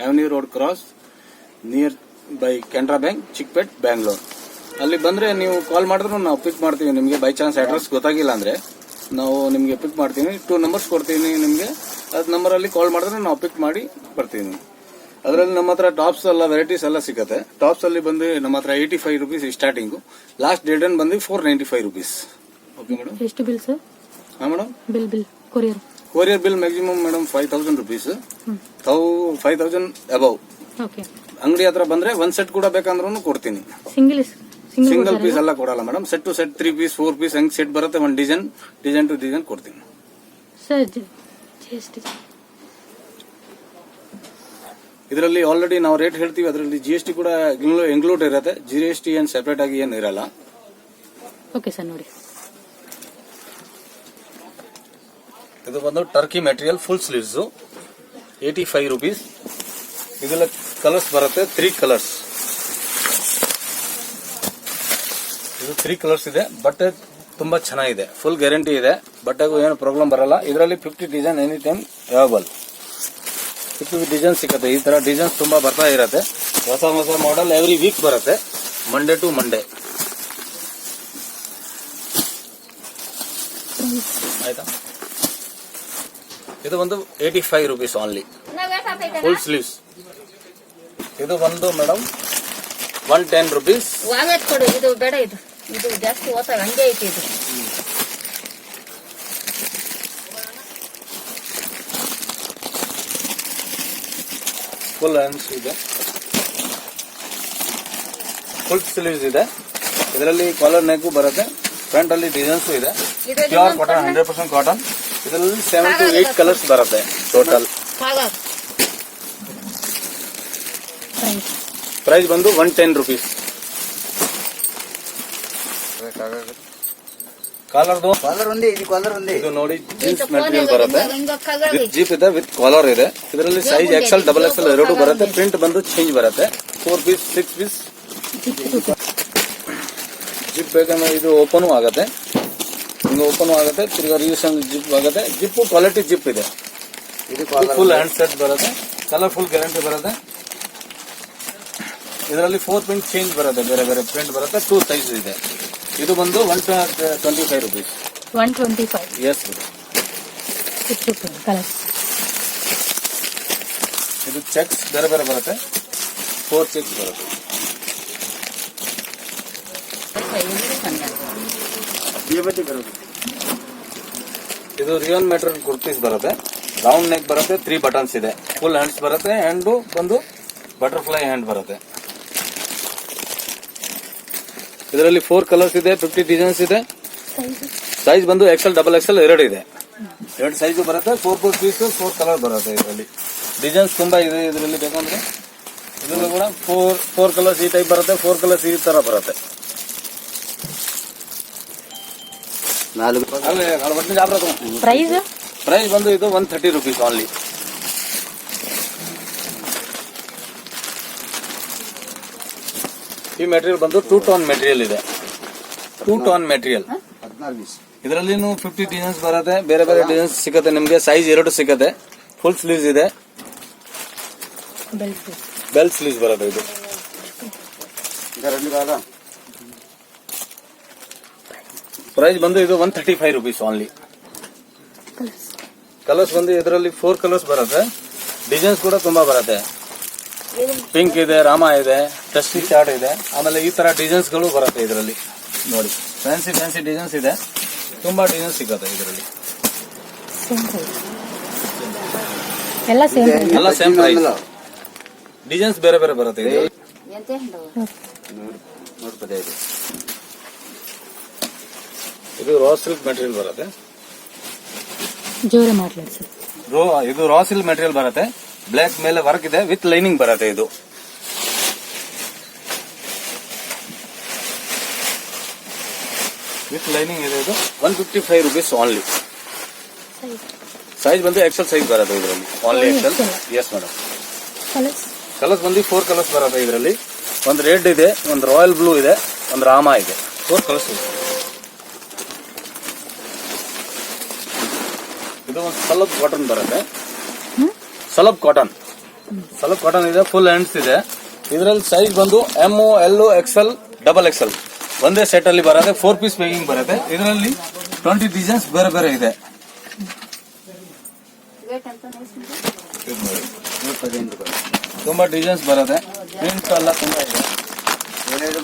Avenue Road Cross, near by Canara bank, Chickpet, Bangalore. ಅಲ್ಲಿ ಬಂದ್ರೆ ನೀವು ಕಾಲ್ ಮಾಡಿದ್ರು ನಾವು ಪಿಕ್ ಮಾಡ್ತೀವಿ. ನಿಮಗೆ ಬೈ ಚಾನ್ಸ್ ಅಡ್ರೆಸ್ ಗೊತ್ತಾಗಿಲ್ಲ ಅಂದ್ರೆ ನಾವು ನಿಮಗೆ ಪಿಕ್ ಮಾಡ್ತೀವಿ. 2 ನಂಬರ್ಸ್ ಕೊಡ್ತೀನಿ ನಿಮಗೆ. ಅದ್ ನಂಬರ್ ಅಲ್ಲಿ ಕಾಲ್ ಮಾಡಿದ್ರೆ ನಾವು ಪಿಕ್ ಮಾಡಿ ಬರ್ತೀವಿ. ಅದರಲ್ಲಿ ನಮ್ಮ ಹತ್ರ ಟಾಪ್ಸ್ ಎಲ್ಲ ವೆರೈಟೀಸ್ ಎಲ್ಲ ಸಿಗುತ್ತೆ. ಟಾಪ್ಸ್ ಅಲ್ಲಿ ಬಂದು ನಮ್ಮ ಹತ್ರ 85 rupees ಸ್ಟಾರ್ಟಿಂಗ್. ಲಾಸ್ಟ್ ಡೇಟ್ ಬಂದು 495 rupees. Okay madam. ಎಷ್ಟು ಬಿಲ್ ಸರ್? ಹಾ madam. Bill courier bill maximum madam 5000 rupees. 5000 above. Okay. ಅಂಗಡಿ ಹತ್ರ ಬಂದ್ರೆ ಒಂದ್ ಸೆಟ್ ಕೂಡ ಬೇಕಂದ್ರೂ ಕೊಡ್ತೀನಿ. ಸಿಂಗಲ್ ಪೀಸ್ ಎಲ್ಲ ಕೊಡಲ್ಲ madam. Set to set 3 piece 4 piece ಹೆಂಗ್ ಸೆಟ್ ಬರುತ್ತೆ, ಒಂದ್ ಡಿಸೈನ್ ಟು ಡಿಸೈನ್ ಕೊಡ್ತೀನಿ ಸರ್. ಇದರಲ್ಲಿ ಆಲ್ರೆಡಿ ನಾವು ರೇಟ್ ಹೇಳ್ತೀವಿ. ಅದರಲ್ಲಿ GST ಕೂಡ ಇನ್ಕ್ಲೂಡ್ ಇರುತ್ತೆ. GST ಏನ್ ಸೆಪರೇಟ್ ಆಗಿ ಏನ್ ಇರಲ್ಲ. Okay sir. ನೋಡಿ, ಇದು ಬಂದು Turkey material full sleeves 85 rupees. ಇದೆಲ್ಲ ಕಲರ್ಸ್ ಬರುತ್ತೆ. 3 ಕಲರ್ಸ್. ಇದು 3 ಕಲರ್ಸ್ ಇದೆ. ಬಟ್ಟೆ ತುಂಬಾ ಚೆನ್ನಾಗಿದೆ. ಫುಲ್ ಗ್ಯಾರಂಟಿ ಇದೆ. ಬಟ್ಟೆಗೂ ಏನು ಪ್ರಾಬ್ಲಮ್ ಬರಲ್ಲ. ಇದರಲ್ಲಿ 50 design any time available. 50 design ಸಿಗುತ್ತೆ. ಈ ತರ ಡಿಸೈನ್ಸ್ ತುಂಬಾ ಬರ್ತಾ ಇರುತ್ತೆ. ಹೊಸ ಮಾಡೆಲ್ ಎವ್ರಿ ವೀಕ್ ಬರುತ್ತೆ, ಮಂಡೇ ಟು ಮಂಡೇ. ಆಯ್ತಾ? ಇದು ಒಂದು 85 rupees ಓನ್ಲಿ, ಫುಲ್ ಸ್ಲೀವ್ಸ್. ಇದು ಒಂದು ಮೇಡಮ್ 110 rupees. ಕೊಡು, ಇದು ಬೇಡ, ಇದು ಜಾಸ್ತಿ ಓದ್ತಾ ಹಂಗೆ ಐತಿ. ಇದು ಫುಲ್ ಹ್ಯಾಂಡ್ಸ್ ಇದೆ, ಫುಲ್ ಸ್ಲೀವ್ಸ್ ಇದೆ. ಇದರಲ್ಲಿ ಕಾಲರ್ ನೆಕ್ ಬರುತ್ತೆ. ಫ್ರಂಟ್ ಅಲ್ಲಿ ಡಿಸೈನ್ಸ್ ಇದೆ. Pure cotton, 100% cotton. ಇದರಲ್ಲಿ 7 to 8 ಕಲರ್ಸ್ ಬರುತ್ತೆ ಟೋಟಲ್. ಪ್ರೈಸ್ ಬಂದು 110 rupees. ಕಾಲರ್ ಇದು ನೋಡಿ ಜೀನ್ಸ್ ಮೆಟೀರಿಯಲ್ ಬರುತ್ತೆ. ವಿತ್ ಜೀಪ್ ಇದೆ, ವಿತ್ ಕಾಲರ್ ಇದೆ. ಇದರಲ್ಲಿ ಸೈಜ್ XL, XXL ಎರಡು ಬರುತ್ತೆ. ಪ್ರಿಂಟ್ ಬಂದು ಚೇಂಜ್ ಬರುತ್ತೆ. 4 ಪೀಸ್ 6 ಪೀಸ್ ಜಿಪ್ ಬೇಕಂದ್ರೆ ಇದು ಓಪನ್ ಆಗುತ್ತೆ. ಹಿಂಗೆ ಓಪನ್ ಆಗುತ್ತೆ, ತಿರ್ಗಾ ರಿಯೂಷನ್ ಜಿಪ್ ಆಗುತ್ತೆ. ಜಿಪ್ ಕ್ವಾಲಿಟಿ ಜಿಪ್ ಇದೆ. ಇದು ಫುಲ್ ಹ್ಯಾಂಡ್ ಸೆಟ್ ಬರುತ್ತೆ. ಕಲರ್ಫುಲ್ ಗ್ಯಾರಂಟಿ ಬರುತ್ತೆ. ಇದರಲ್ಲಿ 4 ಪ್ರಿಂಟ್ ಚೇಂಜ್ ಬರುತ್ತೆ, ಬೇರೆ ಬೇರೆ ಪ್ರಿಂಟ್ ಬರುತ್ತೆ. 2 ಸೈಜ್ ಇದೆ. ಇದು ಬಂದು 125 rupees. 125. ಎಸ್. ಇದು ಚೆಕ್ಸ್ ಬೇರೆ ಬೇರೆ ಬರುತ್ತೆ. 4 ಚೆಕ್ಸ್ ಬರುತ್ತೆ. ಇದು ರಿಯಲ್ ಮೆಟೀರಿಯಲ್ ಕುರ್ತೀಸ್ ಬರುತ್ತೆ. ರೌಂಡ್ ನೆಕ್ ಬರುತ್ತೆ. 3 ಬಟನ್ಸ್ ಇದೆ. ಫುಲ್ ಹ್ಯಾಂಡ್ಸ್ ಬರುತ್ತೆ. ಹ್ಯಾಂಡ್ ಬಂದು ಬಟರ್ಫ್ಲೈ ಹ್ಯಾಂಡ್ ಬರುತ್ತೆ. ಇದರಲ್ಲಿ 4 ಕಲರ್ಸ್ ಇದೆ, 50 ಡಿಸೈನ್ಸ್ ಇದೆ. ಸೈಜ್ ಬಂದು XL, XXL ಎರಡು ಇದೆ. 2 ಸೈಜ್ ಬರುತ್ತೆ. 4 ಪೀಸ್ 4 ಕಲರ್ ಬರುತ್ತೆ. ಇದರಲ್ಲಿ ಡಿಸೈನ್ಸ್ ತುಂಬಾ ಇದೆ. ಇದರಲ್ಲಿ ಬೇಕಂದ್ರೆ ಇದರಲ್ಲಿ ಕೂಡ 4 ಕಲರ್ಸ್ ಈ ಟೈಪ್ ಬರುತ್ತೆ. 4 ಕಲರ್ಸ್ ಈ ತರ ಬರುತ್ತೆ. ಪ್ರೈಸ್ ಬಂದು ಇದು 130 rupees ಓನ್ಲಿ. ಈ ಮೆಟೀರಿಯಲ್ ಬಂದು 2 ಟೋನ್ ಮೆಟೀರಿಯಲ್ ಇದೆ. 2 ಟೋನ್ ಮೆಟೀರಿಯಲ್. ಇದರಲ್ಲಿ 50 ಡಿಸೈನ್ಸ್ ಬರುತ್ತೆ. ಬೇರೆ ಬೇರೆ ಡಿಸೈನ್ಸ್ ಸಿಗುತ್ತೆ ನಿಮಗೆ. ಸೈಜ್ 2 ಸಿಗುತ್ತೆ. ಫುಲ್ ಸ್ಲೀವ್ಸ್ ಇದೆ. ಬೆಲ್ ಸ್ಲೀವ್ಸ್ ಬರುತ್ತೆ. ಇದು ಪ್ರೈಸ್ ಬಂದು ಇದು 135 rupees ಓನ್ಲಿ. ಕಲರ್ಸ್ ಬಂದು ಇದರಲ್ಲಿ 4 ಕಲರ್ಸ್ ಬರುತ್ತೆ. ಡಿಸೈನ್ಸ್ ಕೂಡ ತುಂಬಾ ಬರುತ್ತೆ. ಪಿಂಕ್ ಇದೆ, ರಾಮ ಇದೆ, ಟಸ್ಟಿ ಚಾರ್ಟ್ ಇದೆ. ಆಮೇಲೆ ಈ ತರ ಡಿಸೈನ್ಸ್ ಗಳು ಬರುತ್ತೆ. ಇದರಲ್ಲಿ ನೋಡಿ ಫ್ಯಾನ್ಸಿ ಡಿಸೈನ್ಸ್ ಇದೆ. ತುಂಬಾ ಡಿಸೈನ್ಸ್ ಸಿಗುತ್ತೆ ಇದರಲ್ಲಿ. ಎಲ್ಲ ಸೇಮ್ ಪ್ರೈಸ್. ಡಿಸೈನ್ಸ್ ಬೇರೆ ಬೇರೆ ಬರುತ್ತೆ. ಇದು ರಾ ಸಿಲ್ಕ್ ಮೆಟೀರಿಯಲ್ ಬರುತ್ತೆ. ಇದು ರಾ ಸಿಲ್ಕ್ ಮೆಟೀರಿಯಲ್ ಬರುತ್ತೆ. ಬ್ಲಾಕ್ ಮೇಲೆ ವರ್ಕ್ ಇದೆ, ವಿತ್ ಲೈನಿಂಗ್ ಬರುತ್ತೆ. ಇದು ವಿತ್ ಲೈನಿಂಗ್ ಇದೆ. ಇದು 155 rupees ಓನ್ಲಿ. ಸೈಜ್ ಬಂದು XL ಸೈಜ್ ಬರುತ್ತೆ ಇದರಲ್ಲಿ. Only XL. S madam. Colours ಬಂದು 4 ಕಲರ್ಸ್ ಬರುತ್ತೆ ಇದರಲ್ಲಿ. ಒಂದು ರೆಡ್ ಇದೆ, ಒಂದು ರಾಯಲ್ ಬ್ಲೂ ಇದೆ, ಒಂದು ರಾಮ ಇದೆ. 4 ಕಲರ್ಸ್ ಇದೆ. ಇದು ಒಂದು ಸಲಬ್ ಕಾಟನ್ ಬರುತ್ತೆ. ಸಲಬ್ ಕಾಟನ್ ಸ್ವಲ್ಪ ಕಾಟನ್ ಇದೆ, ಫುಲ್ ಹ್ಯಾಂಡ್ಸ್ ಇದೆ. ಇದರಲ್ಲಿ ಸೈಜ್ ಬಂದು M L XL double Excel ಒಂದೇ ಸೆಟ್ ಅಲ್ಲಿ ಬರುತ್ತೆ. 4 ಪೀಸ್ ಪ್ಯಾಕಿಂಗ್ ಬರುತ್ತೆ. ಇದರಲ್ಲಿ 20 ಡಿಸೈನ್ಸ್ ಬೇರೆ ಬೇರೆ ಇದೆ. ಇದು ನೋಡಿ, 115 ರೂಪಾಯಿ. ತುಂಬಾ ಡಿಸೈನ್ಸ್ ಬರುತ್ತೆ. ಪ್ರಿಂಟ್ಸ್ ಎಲ್ಲ ತುಂಬಾ ಇದೆ.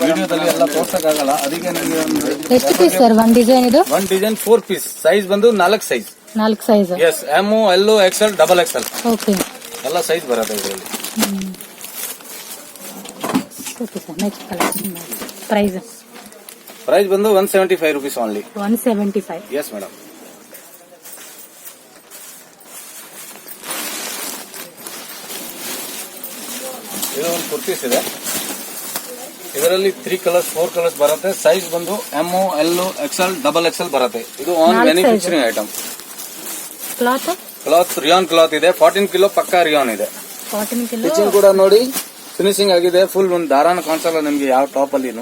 ವಿಡಿಯೋದಲ್ಲಿ ಎಲ್ಲ ತೋರ್ಸಕ್ಕಾಗಲ್ಲ, ಅದಕ್ಕೆ ನಿಮಗೆ ಎಷ್ಟು ಪೀಸ್ ಸರ್ ಒಂದ್ ಡಿಸೈನ್ ಇದು? One design 4 piece. ಸೈಜ್ ಬಂದು 4 size. 4 size. S, M L XL double XL okay. ಎಲ್ಲ ಸೈಜ್ ಬರುತ್ತೆ ಇದರಲ್ಲಿ. Okay sir, next collection price price ಬಂದು 175 ರುಪೀಸ್ ಓನ್ಲಿ. 175. Yes madam. ಇದು ಒಂದು ಕುರ್ತೀಸ್ ಇದೆ. ಇದರಲ್ಲಿ 3 ಕಲರ್ಸ್ 4 ಕಲರ್ಸ್ ಬರುತ್ತೆ. ಸೈಜ್ ಬಂದು M L XL double Excel ಬರುತ್ತೆ. ಇದು on manufacturing item. Cloth rayon cloth ಇದೆ. 14 ಕಿಲೋ ಪಕ್ಕಾ ರಿಯಾನ್ ಇದೆ. 14 ಕಿಲೋ. ಸ್ಟಿಚಿಂಗ್ ಕೂಡ ನೋಡಿ ಫಿನಿಶಿಂಗ್ ಆಗಿದೆ. ಫುಲ್ ಒಂದು ದಾರಾನ ಕಾಣಿಸಲ್ಲ ನಿಮ್ಗೆ ಯಾವ ಟಾಪ್ ಅಲ್ಲಿ.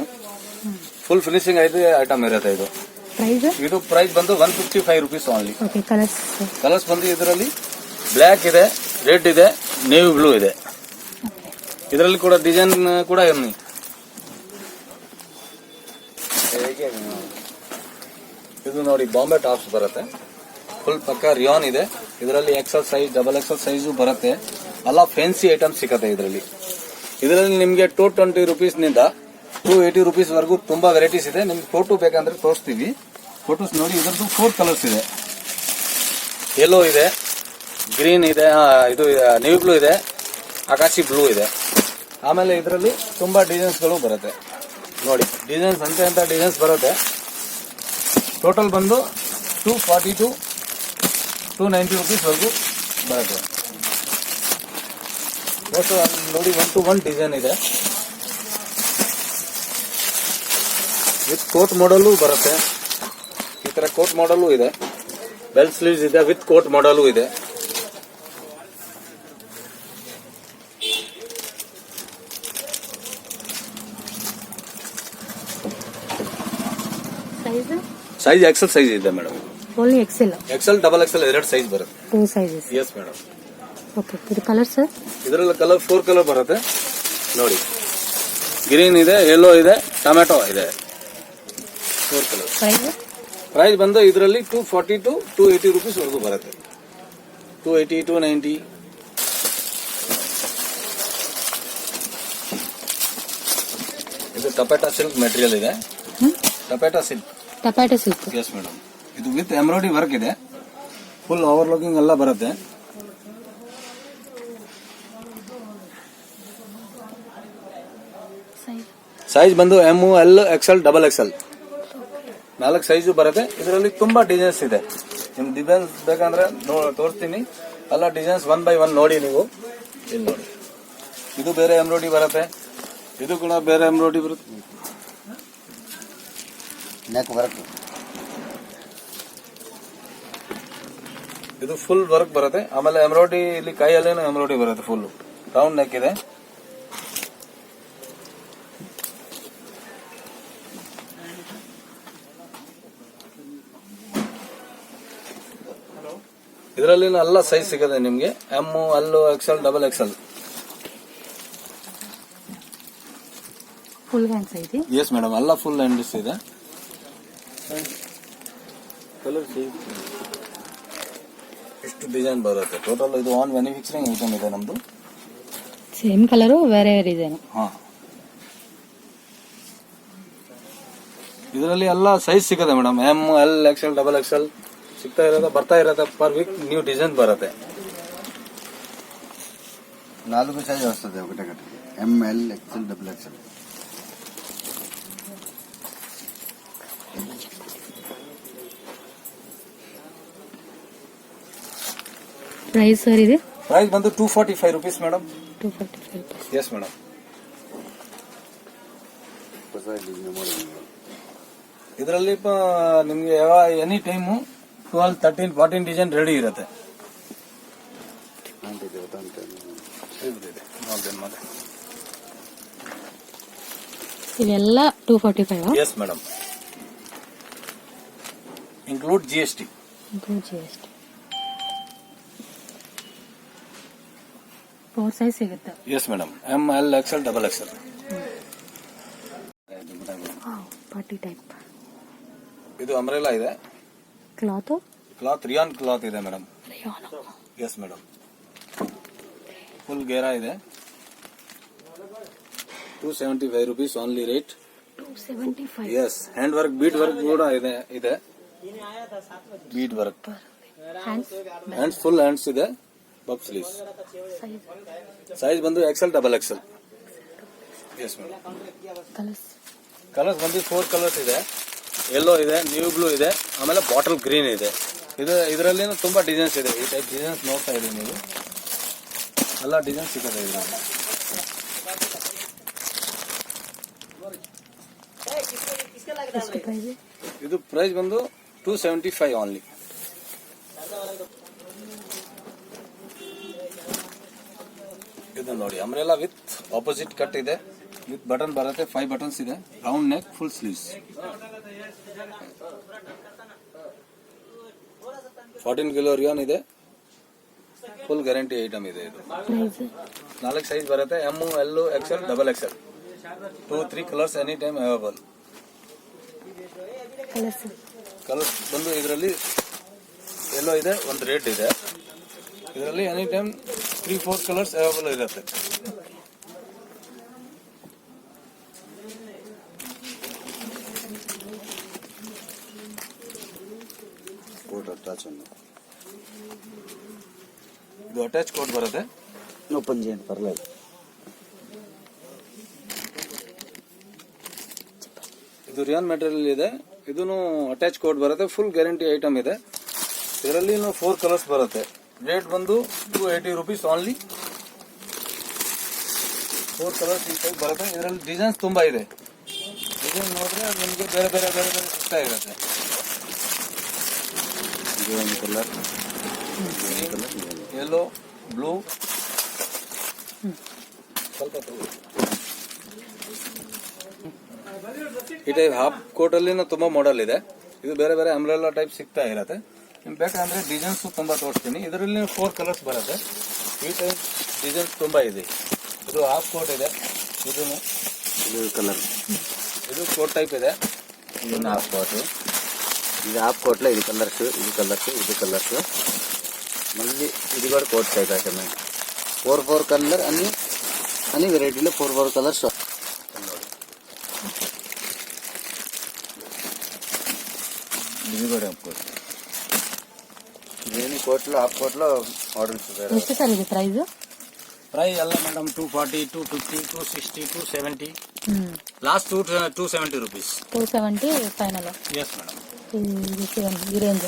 ಫುಲ್ ಫಿನಿಶಿಂಗ್ ಆಗಿದೆ ಐಟಮ್ ಇರುತ್ತೆ ಇದು. ಪ್ರೈಸ್ ಇದು ಪ್ರೈಸ್ ಬಂದು 155 rupees only. Okay. Colours colours ಬಂದು ಇದರಲ್ಲಿ ಬ್ಲ್ಯಾಕ್ ಇದೆ, ರೆಡ್ ಇದೆ, ನೇವಿ ಬ್ಲೂ ಇದೆ. ಇದರಲ್ಲಿ ಕೂಡ ಡಿಸೈನ್ ಕೂಡ ಇರ್ನಿ. ಇದು ನೋಡಿ ಬಾಂಬೆ ಟಾಪ್ಸ್ ಬರುತ್ತೆ. ಫುಲ್ ಪಕ್ಕ ರಿಯಾನ್ ಇದೆ. ಇದರಲ್ಲಿ XL size double XL size ಬರುತ್ತೆ. ಎಲ್ಲ ಫ್ಯಾನ್ಸಿ ಐಟಮ್ ಸಿಗುತ್ತೆ ಇದರಲ್ಲಿ. ಇದರಲ್ಲಿ ನಿಮಗೆ 220 ರುಪೀಸ್ ನಿಂದ 280 ರುಪೀಸ್ ವರೆಗೂ ತುಂಬಾ ವೆರೈಟೀಸ್ ಇದೆ. ನಿಮ್ಗೆ ಫೋಟೋ ಬೇಕಂದ್ರೆ ತೋರಿಸ್ತೀವಿ. ಫೋಟೋಸ್ ನೋಡಿ. ಇದರದ್ದು 4 ಕಲರ್ಸ್ ಇದೆ. ಯೆಲ್ಲೋ ಇದೆ, ಗ್ರೀನ್ ಇದೆ, ಇದು ನೇವಿ ಬ್ಲೂ ಇದೆ, ಆಕಾಶಿ ಬ್ಲೂ ಇದೆ. ಆಮೇಲೆ ಇದರಲ್ಲಿ ತುಂಬಾ ಡಿಸೈನ್ಸ್ ಗಳು ಬರುತ್ತೆ. ನೋಡಿ ಡಿಸೈನ್ಸ್ ಅಂತ ಡಿಸೈನ್ಸ್ ಬರುತ್ತೆ. ಟೋಟಲ್ ಬಂದು 240 to 290 ರುಪೀಸ್ ವರೆಗೂ ಬರುತ್ತೆ. ನೋಡಿ 1 to 1 ಡಿಸೈನ್ ಇದೆ. ವಿತ್ ಕೋಟ್ ಮಾಡಲು ಬರುತ್ತೆ. ಈ ತರ ಕೋಟ್ ಮಾಡಲು ಇದೆ. ಬೆಲ್ ಸ್ಲೀವ್ಸ್ ಇದೆ, ವಿತ್ ಕೋಟ್ ಮಾಡಲು ಇದೆ. ಸೈಜ್ ಎಕ್ಸೆಲ್ ಸೈಜ್ ಇದೆ madam. Only Excel. Excel double Excel 2 size ಬರುತ್ತೆ. 2 ಸೈಜಸ್. Yes madam. ಓಕೆ. ಇದು ಕಲರ್ ಸರ್? ಇದರಲ್ಲಿ ಕಲರ್ 4 ಕಲರ್ ಬರುತ್ತೆ. ನೋಡಿ ಗ್ರೀನ್ ಇದೆ, ಯೆಲ್ಲೋ ಇದೆ, ಟೊಮ್ಯಾಟೊ ಇದೆ. 4 ಕಲರ್. ಪ್ರೈಸ್ ಬಂದು ಇದರಲ್ಲಿ 240 to 280 ರುಪೀಸ್ ವರೆಗೂ ಬರುತ್ತೆ. 280 290. ಇದು ಟೊಪ್ಯಾಟೊ ಸಿಲ್ಕ್ ಮೆಟೀರಿಯಲ್ ಇದೆ. ಟೊಪ್ಯಾಟೊ ಸಿಲ್ಕ್. Yes madam. ಇದು ವಿತ್ ಎಂಬ್ರಾಯ್ಡರಿ ವರ್ಕ್ ಇದೆ. ಫುಲ್ ಓವರ್ಲೋಕಿಂಗ್ ಎಲ್ಲ ಬರುತ್ತೆ. ಸೈಜ್ ಬಂದು M L XL double Excel 4 size ಬರುತ್ತೆ. ಇದರಲ್ಲಿ ತುಂಬಾ ಡಿಸೈನ್ಸ್ ಇದೆ. ನಿಮ್ ಡಿಸೈನ್ಸ್ ಬೇಕಂದ್ರೆ ತೋರಿಸ್ತೀನಿ. ಎಲ್ಲ ಡಿಸೈನ್ಸ್ 1 by 1 ನೋಡಿ ನೀವು. ಇಲ್ಲಿ ನೋಡಿ, ಇದು ಬೇರೆ ಎಂಬ್ರಾಯ್ಡರಿ ಬರುತ್ತೆ. ಇದು ಕೂಡ ಬೇರೆ ಎಂಬ್ರಾಯ್ಡರಿ ಬರುತ್ತೆ. Neck work. ಇದು ಫುಲ್ ವರ್ಕ್ ಬರುತ್ತೆ. ಆಮೇಲೆ ಎಂಬ್ರಾಯ್ಡರಿ ಇಲ್ಲಿ ಕೈಯಲ್ಲೇನು ಎಂಬ್ರಾಯ್ಡರಿ ಬರುತ್ತೆ. ಫುಲ್ ರೌಂಡ್ ನೆಕ್ ಇದೆ. ಇದರಲ್ಲಿ ಎಲ್ಲ ಸೈಜ್ ಸಿಗುತ್ತೆ ನಿಮ್ಗೆ. M L XL double Excel. Full hands ಇದೆ. ಎಸ್ ಮೇಡಮ್, ಎಲ್ಲ ಫುಲ್ ಹ್ಯಾಂಡ್ಸ್ ಇದೆ. ಇಷ್ಟು ಡಿಸೈನ್ ಬರುತ್ತೆ. ಟೋಟಲ್ ಇದು ಆನ್ ಮ್ಯಾನುಫ್ಯಾಕ್ಚರಿಂಗ್ ಐಟಮ್ ಇದೆ ನಮ್ದು. ಸೇಮ್ ಕಲರು ಬೇರೆ ಡಿಸೈನ್. ಇದರಲ್ಲಿ ಎಲ್ಲ ಸೈಜ್ ಸಿಗುತ್ತೆ madam. M L XL double Excel ಸಿಗ್ತಾ ಇರೋದು, ಬರ್ತಾ ಇರೋದು. ಪರ್ ವೀಕ್ ನ್ಯೂ ಡಿಸೈನ್ ಬರುತ್ತೆ. 4 సైజ్ వస్తుంది ఒకటే. M L XL double XL. Price sir ಇದೆ? ಪ್ರೈಸ್ ಬಂದು 245 rupees madam. 245 rupees. Yes madam. ಇದರಲ್ಲಿ ನಿಮ್ಗೆ ಎನಿ ಟೈಮು 12, 13, 14 ಡಿಸೈನ್ ರೆಡಿ ಇರುತ್ತೆ. ಇದೆಲ್ಲ 245. Yes madam. Include GST. 4 size ಸಿಗುತ್ತೆ. Yes madam, M L XL double XL. Party type ಇದು umbrella ಇದೆ. Cloth cloth rayon cloth ಇದೆ ಮೇಡಮ್. ಎಸ್ ಮೇಡಮ್, ಫುಲ್ ಗೇರಾ ಇದೆ. 275 rupees only rate. 275. Yes, hand work bead work ಕೂಡ ಇದೆ bead work. Hands full hands ಇದೆ. Puff sleeves. Size ಬಂದು XL double XL. Yes madam. Colours ಬಂದು 4 colours ಇದೆ. Yellow ಇದೆ, ನ್ಯೂ ಬ್ಲೂ ಇದೆ, ಆಮೇಲೆ ಬಾಟಲ್ ಗ್ರೀನ್ ಇದೆ. ಇದರಲ್ಲಿ ತುಂಬಾ ಡಿಸೈನ್ಸ್ ಇದೆ. ಈ ಟೈಪ್ ಡಿಸೈನ್ಸ್ ನೋಡ್ತಾ ಇದ್ದೀವಿ ನೀವು, ಎಲ್ಲ ಡಿಸೈನ್ಸ್ ಸಿಗುತ್ತೆ ಇದರಲ್ಲಿ. ಎಷ್ಟು ಪ್ರೈಸ್? ಇದು ಪ್ರೈಸ್ ಬಂದು 275 ಓನ್ಲಿ. ಇದು ನೋಡಿ, ಅಂಬ್ರೆಲಾ ವಿತ್ ಆಪೋಸಿಟ್ ಕಟ್ ಇದೆ, ವಿತ್ ಬಟನ್ ಬರುತ್ತೆ. 5 ಬಟನ್ಸ್ ಇದೆ, round neck, full sleeves. 14 kilo rayon ಇದೆ, ಫುಲ್ ಗ್ಯಾರಂಟಿ ಐಟಮ್ ಇದೆ. ಇದು 4 ಸೈಜ್ ಬರುತ್ತೆ, M, L, XL, double XL. 2-3 colours any time available. Colours ಬಂದು ಇದರಲ್ಲಿ ಯೆಲ್ಲೋ ಇದೆ, ಒಂದು ರೆಡ್ ಇದೆ. ಇದರಲ್ಲಿ ಎನಿ ಟೈಮ್ 3-4 ಕಲರ್ಸ್ ಅವೈಲೇಬಲ್ ಇರುತ್ತೆ. ಇದು ಅಟ್ಯಾಚ್ ಕೋಟ್ ಬರುತ್ತೆ. ಓಪನ್ చేయండి పర్లేదు. ಇದು ರಿಯಾನ್ ಮೆಟೀರಿಯಲ್ ಇದೆ. ಇದನ್ನು ಅಟ್ಯಾಚ್ ಕೋಟ್ ಬರುತ್ತೆ, ಫುಲ್ ಗ್ಯಾರಂಟಿ ಐಟಮ್ ಇದೆ. ಇದರಲ್ಲಿ 4 ಕಲರ್ಸ್ ಬರುತ್ತೆ. ರೇಟ್ ಬಂದು 280 rupees ಓನ್ಲಿ. 4 ಕಲರ್ಸ್ ಈ ಟೈಪ್ ಬರುತ್ತೆ. ಇದರಲ್ಲಿ ಡಿಸೈನ್ಸ್ ತುಂಬಾ ಇದೆ. ಡಿಸೈನ್ ನೋಡಿದ್ರೆ ನಿಮಗೆ ಬೇರೆ ಬೇರೆ ಬೇರೆ ಬೇರೆ ಸಿಗ್ತಾ ಇರುತ್ತೆ. ಕಲರ್ ಯೆಲ್ಲೋ, ಬ್ಲೂ, ಸ್ವಲ್ಪ ಈ ಟೈಪ್ ಹಾಫ್ ಕೋಟ್ ಅಲ್ಲಿ ತುಂಬಾ ಮಾಡೆಲ್ ಇದೆ. ಇದು ಬೇರೆ ಬೇರೆ ಅಂಬ್ರೆಲಾ ಟೈಪ್ ಸಿಗ್ತಾ ಇರುತ್ತೆ. ನಿಮ್ಗೆ ಬೇಕಂದ್ರೆ ಡಿಸೈನ್ಸ್ ತುಂಬಾ ತೋರಿಸ್ತೀನಿ. ಇದರಲ್ಲಿ 4 ಕಲರ್ಸ್ ಬರುತ್ತೆ. ಈ ಟೈಪ್ ಡಿಸೈನ್ಸ್ ತುಂಬಾ ಇದೆ. ಇದು ಹಾಫ್ ಕೋಟ್ ಇದೆ. ಇದು కలర్ ಇದು ಕೋಟ್ ಟೈಪ್ ಇದೆ. ఇది హాఫ్ కోట్. ఇది హాఫ్ కోట్ లో ఇది కలర్స్, ఇది కలర్స్, ఇది కలర్స్. మళ్ళీ ఇది కూడా కోట్ టైప్ ఐటమ్. 4 కలర్ అన్ని వెరైటీలో 4 కలర్స్. ఇది కూడా హాఫ్ కోట్. ఇదేమి కోట్లో హాఫ్ కోట్లో మోడల్స్. ಎಷ್ಟು ಸರ್ ಇದು ಪ್ರೈಸ್? ಪ್ರೈಸ್ ಎಲ್ಲ madam 240, 250, 260, 270. Last 270 rupees. 270 final. Yes madam. ಈ ರೇಂಜ್